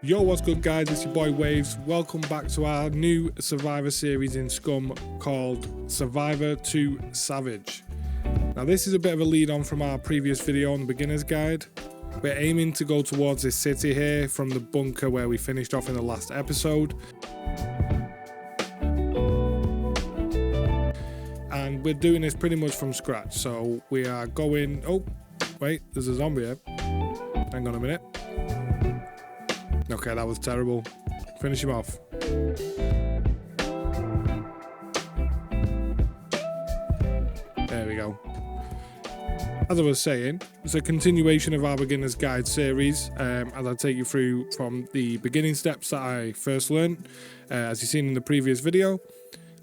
Yo, what's good guys, it's your boy Waves. Welcome back to our new Survivor series in Scum called Survivor2 Savage. Now this is a bit of a lead on from our previous video on the beginner's guide. We're aiming to go towards this city here from the bunker where we finished off in the last episode. And we're doing this pretty much from scratch. So we are going, oh wait, there's a zombie here. Hang on a minute. Okay, that was terrible. Finish him off. There we go. As I was saying, it's a continuation of our beginner's guide series, as I take you through from the beginning steps that I first learned, as you've seen in the previous video,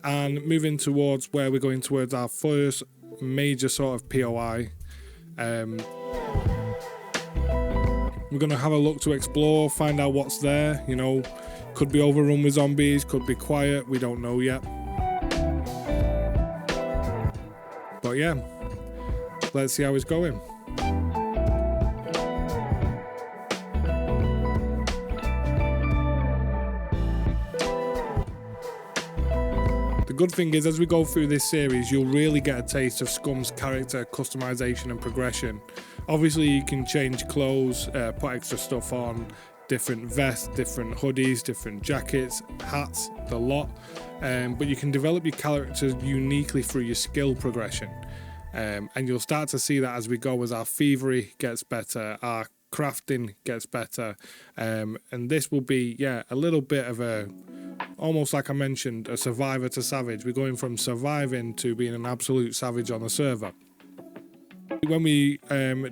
and moving towards where we're going towards our first major sort of POI. We're going to have a look to explore, find out what's there, you know, could be overrun with zombies, could be quiet, we don't know yet. But yeah, let's see how it's going. The good thing is, as we go through this series, you'll really get a taste of Scum's character customization and progression. Obviously you can change clothes, put extra stuff on, different vests, different hoodies, different jackets, hats, the lot, but you can develop your character uniquely through your skill progression, and you'll start to see that as we go, as our thievery gets better, our crafting gets better, and this will be, yeah, a little bit of a, almost like I mentioned, a survivor to savage. We're going from surviving to being an absolute savage on the server. When we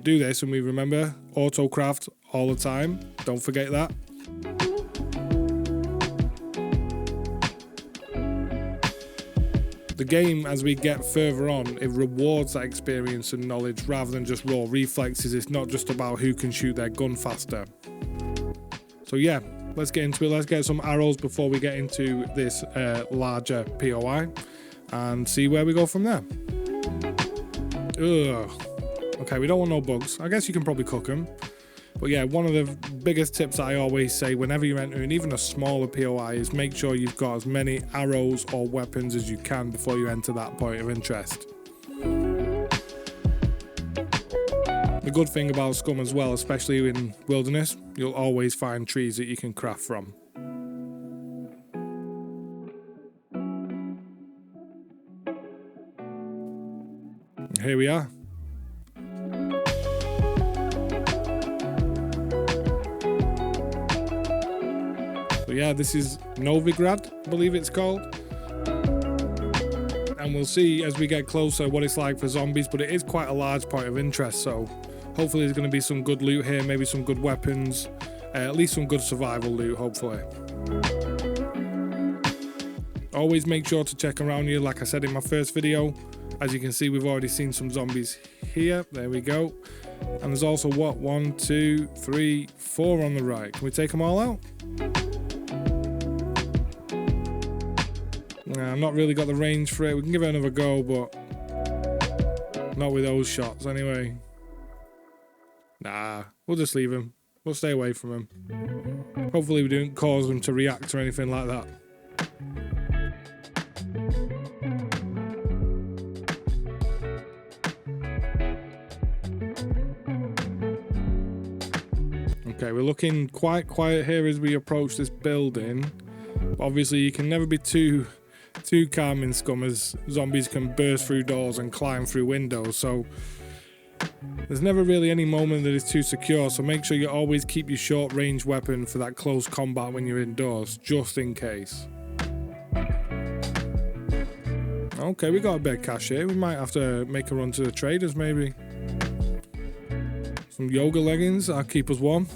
do this, and we remember auto craft all the time, don't forget that. The game, as we get further on, it rewards that experience and knowledge rather than just raw reflexes. It's not just about who can shoot their gun faster. So yeah, let's get into it. Let's get some arrows before we get into this larger POI and see where we go from there. Ugh. Okay, we don't want no bugs. I guess you can probably cook them. But yeah, one of the biggest tips that I always say whenever you're entering even a smaller POI is make sure you've got as many arrows or weapons as you can before you enter that point of interest. The good thing about Scum as well, especially in wilderness, you'll always find trees that you can craft from. Here we are. So yeah, this is Novigrad, I believe it's called. And we'll see as we get closer what it's like for zombies, but it is quite a large point of interest, so hopefully there's going to be some good loot here, maybe some good weapons, at least some good survival loot, hopefully. Always make sure to check around you, like I said in my first video. As you can see, we've already seen some zombies here. There we go. And there's also, what, 1, 2, 3, 4 on the right. Can we take them all out? Nah, I've not really got the range for it. We can give it another go, but not with those shots anyway. Nah, we'll just leave him. We'll stay away from him. Hopefully we didn't cause them to react or anything like that. Okay, we're looking quite quiet here as we approach this building. Obviously, you can never be too calm in Scum, as zombies can burst through doors and climb through windows. So there's never really any moment that is too secure. So make sure you always keep your short range weapon for that close combat when you're indoors, just in case. Okay, we got a bit of cash here. We might have to make a run to the traders, maybe. Some yoga leggings, that'll keep us warm.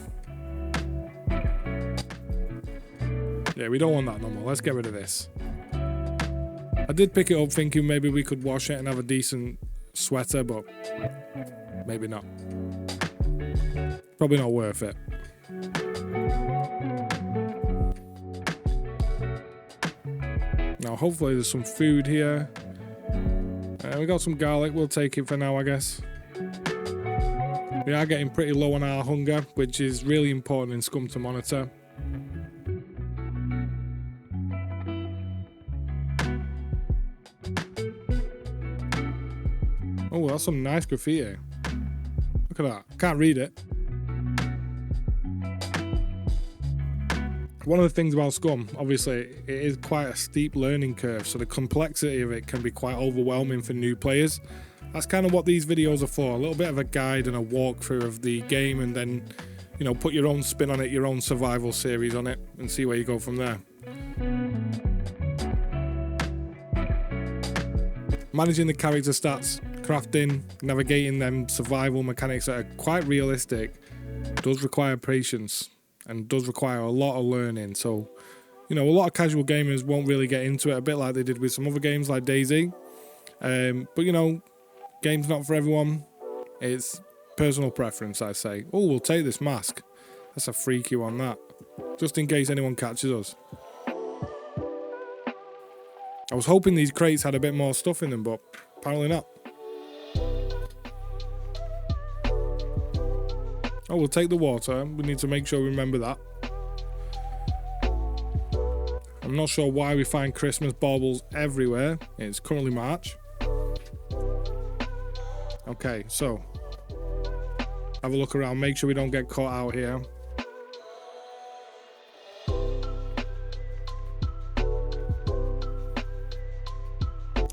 Yeah, we don't want that no more. Let's get rid of this. I did pick it up thinking maybe we could wash it and have a decent sweater, but maybe not. Probably not worth it. Now, hopefully there's some food here. We got some garlic. We'll take it for now, I guess. We are getting pretty low on our hunger, which is really important in Scum to monitor. Oh, that's some nice graffiti. Look at that. Can't read it. One of the things about Scum, obviously, it is quite a steep learning curve, so the complexity of it can be quite overwhelming for new players. That's kind of what these videos are for, a little bit of a guide and a walkthrough of the game, and then, you know, put your own spin on it, your own survival series on it, and see where you go from there. Managing the character stats, crafting, navigating them survival mechanics that are quite realistic does require patience and does require a lot of learning. So, you know, a lot of casual gamers won't really get into it, a bit like they did with some other games like dayz. But, you know, game's not for everyone. It's personal preference, I say. Oh, we'll take this mask. That's a freaky one, that. Just in case anyone catches us. I was hoping these crates had a bit more stuff in them, but apparently not. Oh, we'll take the water. We need to make sure we remember that. I'm not sure why we find Christmas baubles everywhere. It's currently March. Okay, so have a look around. Make sure we don't get caught out here.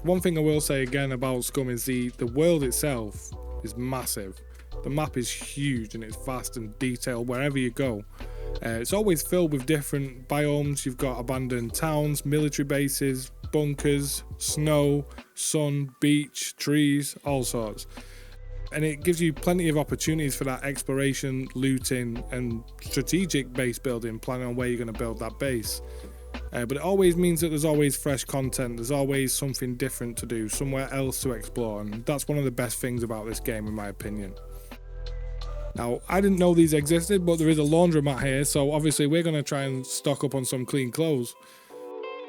One thing I will say again about Scum is the world itself is massive. The map is huge and it's vast and detailed wherever you go. It's always filled with different biomes. You've got abandoned towns, military bases, bunkers, snow, sun, beach, trees, all sorts. And it gives you plenty of opportunities for that exploration, looting and strategic base building, planning on where you're going to build that base. But it always means that there's always fresh content, there's always something different to do, somewhere else to explore, and that's one of the best things about this game in my opinion. Now, I didn't know these existed, but there is a laundromat here, so obviously we're going to try and stock up on some clean clothes.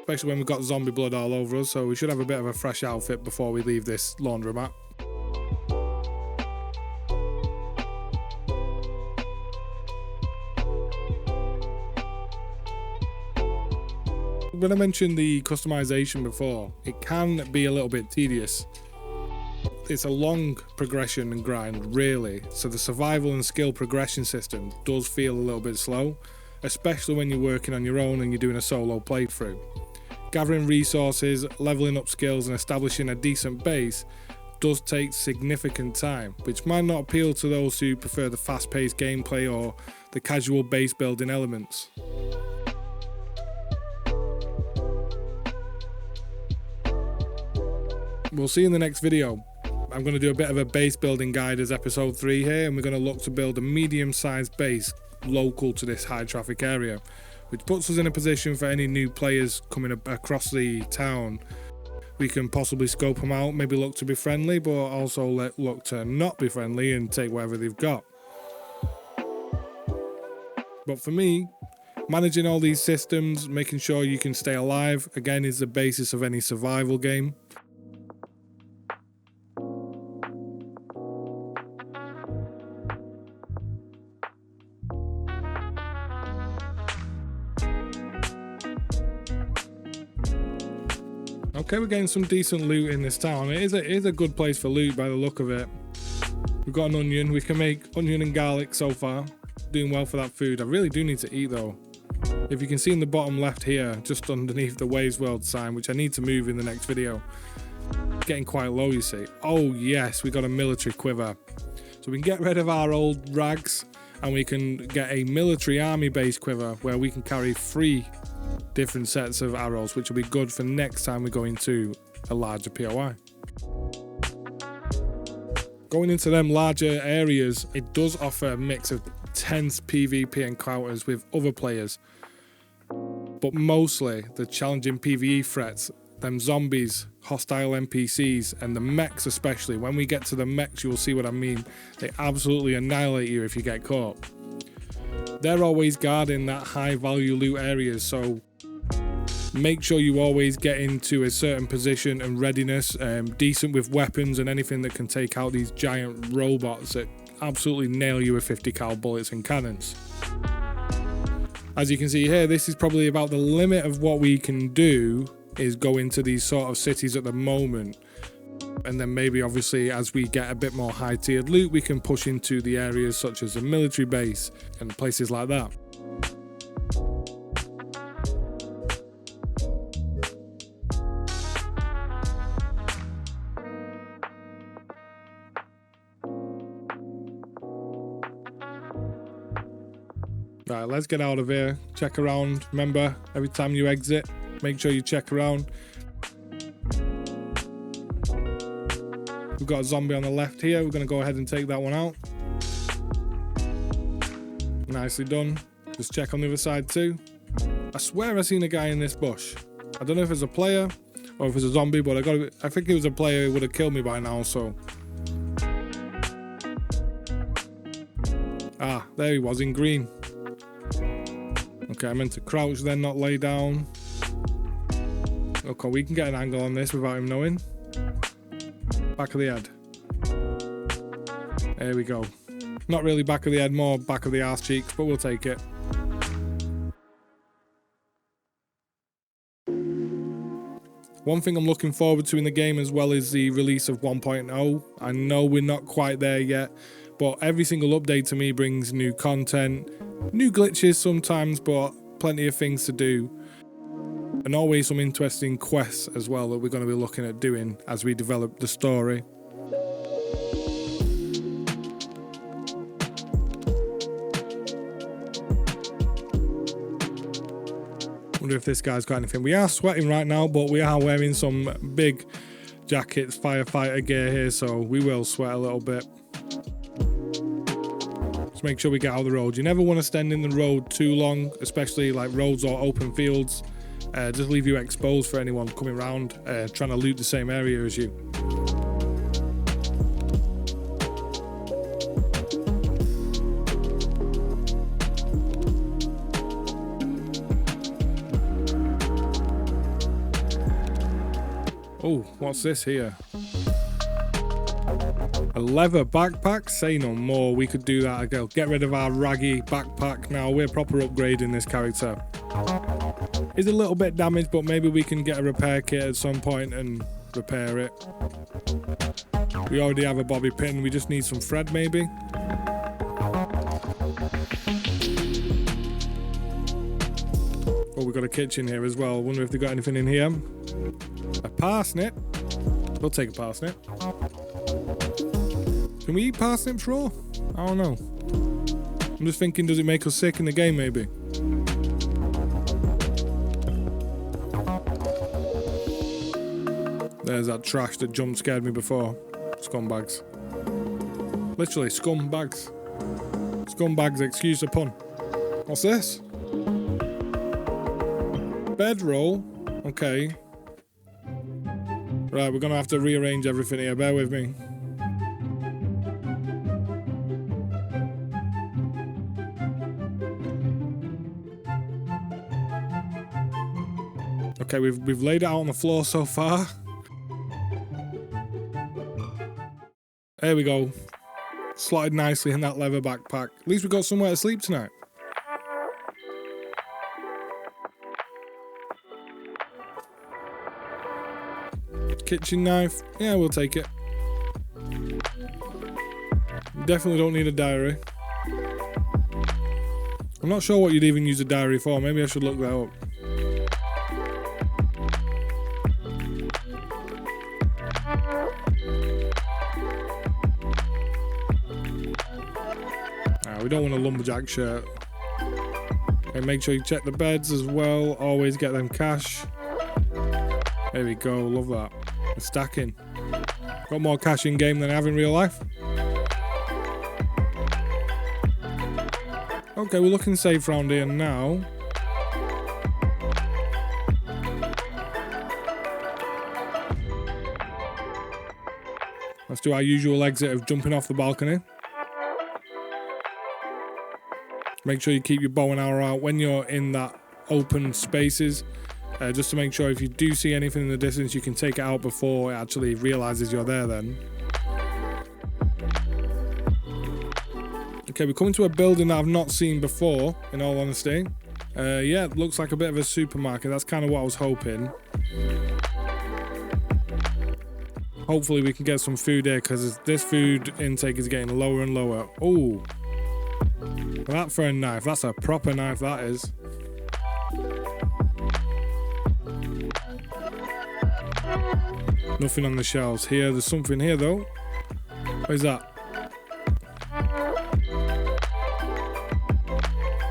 Especially when we've got zombie blood all over us, so we should have a bit of a fresh outfit before we leave this laundromat. When I mentioned the customization before, it can be a little bit tedious. It's a long progression and grind, really, so the survival and skill progression system does feel a little bit slow, especially when you're working on your own and you're doing a solo playthrough. Gathering resources, leveling up skills and establishing a decent base does take significant time, which might not appeal to those who prefer the fast-paced gameplay or the casual base building elements. We'll see in the next video. I'm going to do a bit of a base building guide as episode 3 here, and we're going to look to build a medium-sized base local to this high traffic area, which puts us in a position for any new players coming across the town. We can possibly scope them out, maybe look to be friendly, but also look to not be friendly and take whatever they've got. But for me, managing all these systems, making sure you can stay alive, again, is the basis of any survival game. Okay, we're getting some decent loot in this town. It is a good place for loot by the look of it. We've got an onion. We can make onion and garlic so far. Doing well for that food. I really do need to eat though. If you can see in the bottom left here, just underneath the Waves World sign, which I need to move in the next video. Getting quite low, you see. Oh yes, we got a military quiver. So we can get rid of our old rags and we can get a military army base quiver where we can carry 3 different sets of arrows, which will be good for next time we go into a larger POI. Going into them larger areas, it does offer a mix of tense PvP encounters with other players, but mostly the challenging PvE threats, them zombies, hostile NPCs, and the mechs especially. When we get to the mechs, you will see what I mean. They absolutely annihilate you if you get caught. They're always guarding that high value loot areas, so make sure you always get into a certain position and readiness, decent with weapons and anything that can take out these giant robots that absolutely nail you with 50 cal bullets and cannons. As you can see here, this is probably about the limit of what we can do, is go into these sort of cities at the moment. And then maybe obviously as we get a bit more high tiered loot, we can push into the areas such as a military base and places like that. Right, let's get out of here. Check around. Remember, every time you exit, make sure you check around. We've got a zombie on the left here. We're going to go ahead and take that one out. Nicely done. Just check on the other side too. I swear I seen a guy in this bush. I don't know if it's a player or if it's a zombie, but I think it was a player who would have killed me by now, so. Ah, there he was in green. Okay, I meant to crouch then, not lay down. Okay, we can get an angle on this without him knowing. Back of the head. There we go. Not really back of the head, more back of the arse cheeks, but we'll take it. One thing I'm looking forward to in the game as well is the release of 1.0. I know we're not quite there yet, but every single update to me brings new content, new glitches sometimes, but plenty of things to do. And always some interesting quests as well that we're going to be looking at doing as we develop the story. Wonder if this guy's got anything. We are sweating right now, but we are wearing some big jackets, firefighter gear here, so we will sweat a little bit. Just make sure we get out of the road. You never want to stand in the road too long, especially like roads or open fields. Just leave you exposed for anyone coming around trying to loot the same area as you. Oh, what's this here? A leather backpack? Say no more. We could do that again. Get rid of our raggy backpack now. We're proper upgrading this character. It's a little bit damaged, but maybe we can get a repair kit at some point and repair it. We already have a bobby pin. We just need some thread maybe. Oh, we've got a kitchen here as well. Wonder if they've got anything in here. A parsnip. We'll take a parsnip. Can we eat parsnips raw? I don't know. I'm just thinking, does it make us sick in the game maybe? There's that trash that jump scared me before. Scumbags. Literally, scumbags. Scumbags, excuse the pun. What's this? Bedroll? Okay. Right, we're gonna have to rearrange everything here. Bear with me. Okay, we've laid it out on the floor so far. There we go. Slotted nicely in that leather backpack. At least we got somewhere to sleep tonight. Kitchen knife. Yeah, we'll take it. Definitely don't need a diary. I'm not sure what you'd even use a diary for. Maybe I should look that up. We don't want a lumberjack shirt. Okay, make sure you check the beds as well. Always get them cash. There we go. Love that. We're stacking. Got more cash in game than I have in real life. Okay, we're looking safe around here now. Let's do our usual exit of jumping off the balcony. Make sure you keep your bow and arrow out when you're in that open spaces, just to make sure if you do see anything in the distance, you can take it out before it actually realizes you're there then. Okay, we're coming to a building that I've not seen before, in all honesty. Yeah, it looks like a bit of a supermarket. That's kind of what I was hoping. Hopefully we can get some food here, because this food intake is getting lower and lower. Oh, that for a knife. That's a proper knife, that is. Nothing on the shelves here. There's something here though. What is that?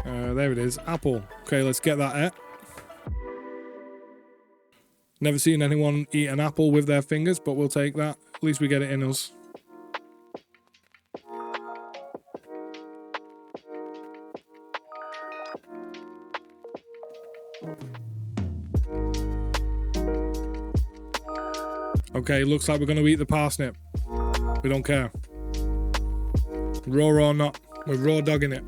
There it is. Apple. Okay, let's get that out. Never seen anyone eat an apple with their fingers, but we'll take that. At least we get it in us. Okay, looks like we're going to eat the parsnip. We don't care. Raw or not, we're raw dogging it.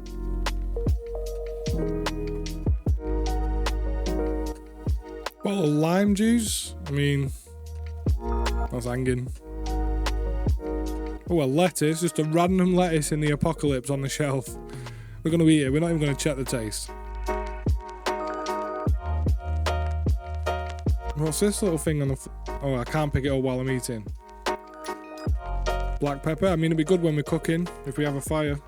Bottle of lime juice. I mean, that's hanging. Oh, a lettuce. Just a random lettuce in the apocalypse on the shelf. We're going to eat it. We're not even going to check the taste. What's this little thing on the... Oh, I can't pick it up while I'm eating. Black pepper. I mean, it'd be good when we're cooking, if we have a fire.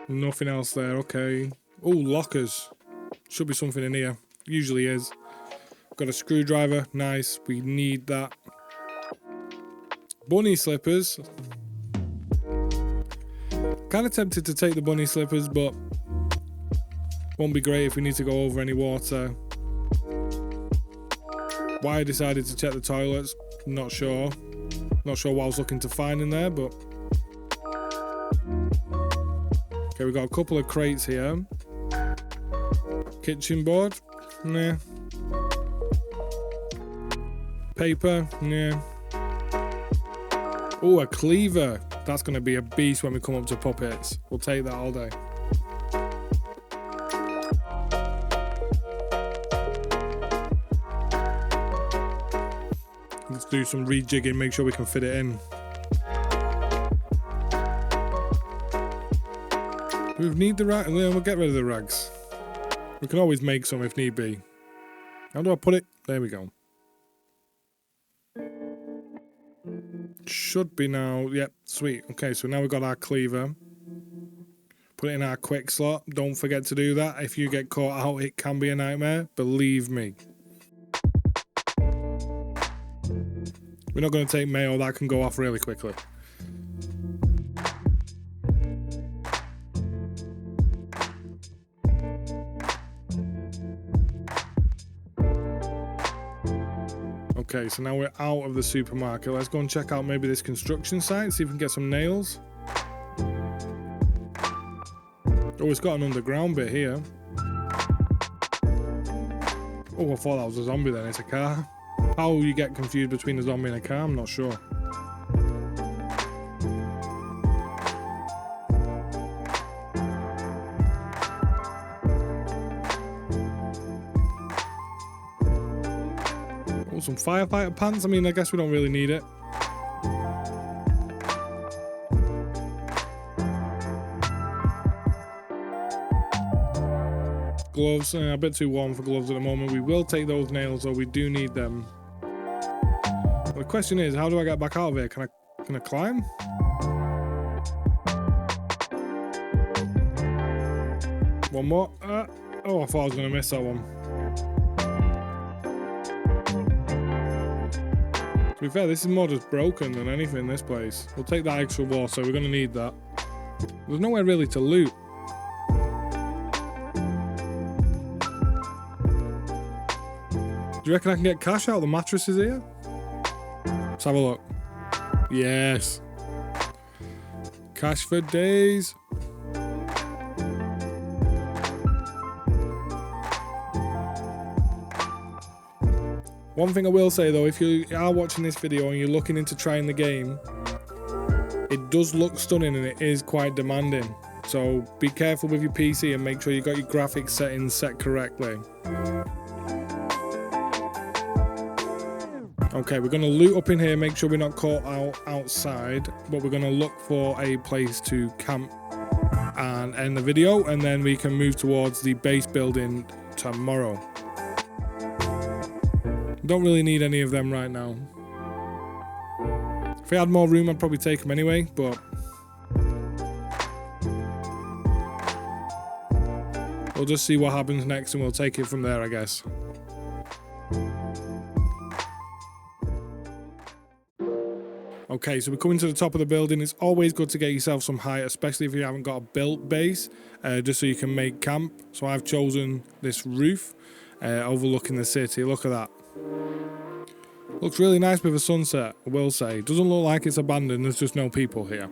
Nothing else there, okay. Oh, lockers. Should be something in here. Usually is. Got a screwdriver. Nice. We need that. Bunny slippers. Kind of tempted to take the bunny slippers, but won't be great if we need to go over any water. Why I decided to check the toilets, not sure. Not sure what I was looking to find in there, but... Okay, we've got a couple of crates here. Kitchen board? Nah. Paper? Nah. Oh, a cleaver. That's going to be a beast when we come up to puppets. We'll take that all day. Let's do some rejigging, make sure we can fit it in. Do we need the rag? We'll get rid of the rags. We can always make some if need be. How do I put it? There we go. Should be now. Yep, sweet. Okay, so now we've got our cleaver. Put it in our quick slot. Don't forget to do that. If you get caught out, it can be a nightmare. Believe me. We're not going to take mayo. That can go off really quickly. Okay, so now we're out of the supermarket. Let's go and check out maybe this construction site, see if we can get some nails. Oh, it's got an underground bit here. Oh, I thought that was a zombie then. It's a car. How you get confused between a zombie and a car, I'm not sure. Oh, some firefighter pants. I mean, I guess we don't really need it. Gloves, a bit too warm for gloves at the moment. We will take those nails though, we do need them. The question is, how do I get back out of here? Can I climb? One more. Oh, I thought I was going to miss that one. To be fair, this is more just broken than anything, this place. We'll take that extra wall, so we're going to need that. There's nowhere really to loot. Do you reckon I can get cash out of the mattresses here? Let's have a look. Yes. Cash for days. One thing I will say though, if you are watching this video and you're looking into trying the game, it does look stunning and it is quite demanding. So be careful with your PC and make sure you got your graphics settings set correctly. Okay, we're going to loot up in here, make sure we're not caught outside, but we're going to look for a place to camp and end the video, and then we can move towards the base building tomorrow. Don't really need any of them right now. If we had more room, I'd probably take them anyway, but we'll just see what happens next and we'll take it from there, I guess. Okay, so we're coming to the top of the building. It's always good to get yourself some height, especially if you haven't got a built base, just so you can make camp. So I've chosen this roof overlooking the city. Look at that. Looks really nice with a sunset, I will say. Doesn't look like it's abandoned, there's just no people here.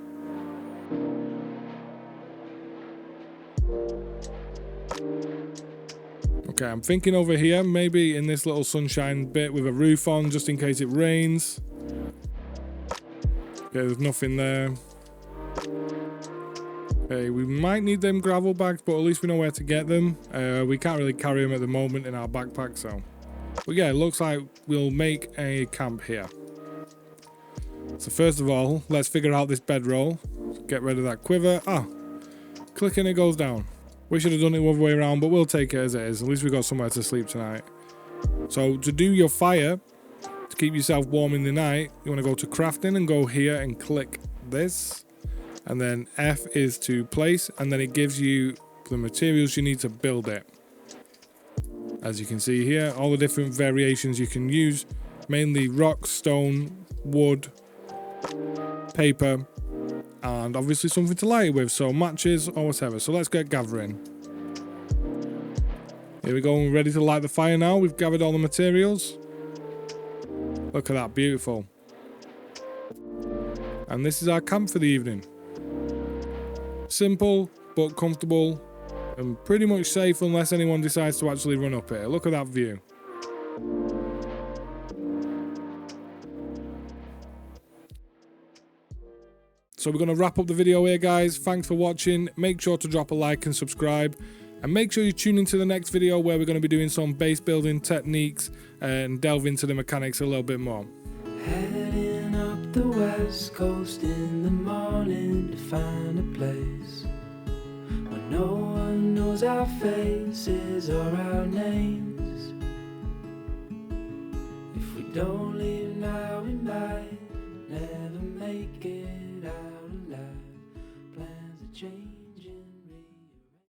Okay, I'm thinking over here, maybe in this little sunshine bit with a roof on, just in case it rains. Okay, there's nothing there. Okay, we might need them gravel bags, but at least we know where to get them. We can't really carry them at the moment in our backpack, so. But yeah, it looks like we'll make a camp here. So first of all, let's figure out this bedroll. Get rid of that quiver. Ah, click and it goes down. We should have done it the other way around, but we'll take it as it is. At least we got somewhere to sleep tonight. So to do your fire, to keep yourself warm in the night, you want to go to crafting and go here and click this. And then F is to place, and then it gives you the materials you need to build it. As you can see here, all the different variations you can use, mainly rock, stone, wood, paper, and obviously something to light it with, so matches or whatever. So let's get gathering. Here we go, we're ready to light the fire now. We've gathered all the materials. Look at that, beautiful. And this is our camp for the evening. Simple, but comfortable, and pretty much safe unless anyone decides to actually run up here. Look at that view. So we're going to wrap up the video here, guys. Thanks for watching. Make sure to drop a like and subscribe. And make sure you tune into the next video where we're going to be doing some base building techniques and delve into the mechanics a little bit more. Heading up the west coast in the morning to find a place where no one knows our faces or our names. If we don't leave now, we might never make it out alive. Plans are changing.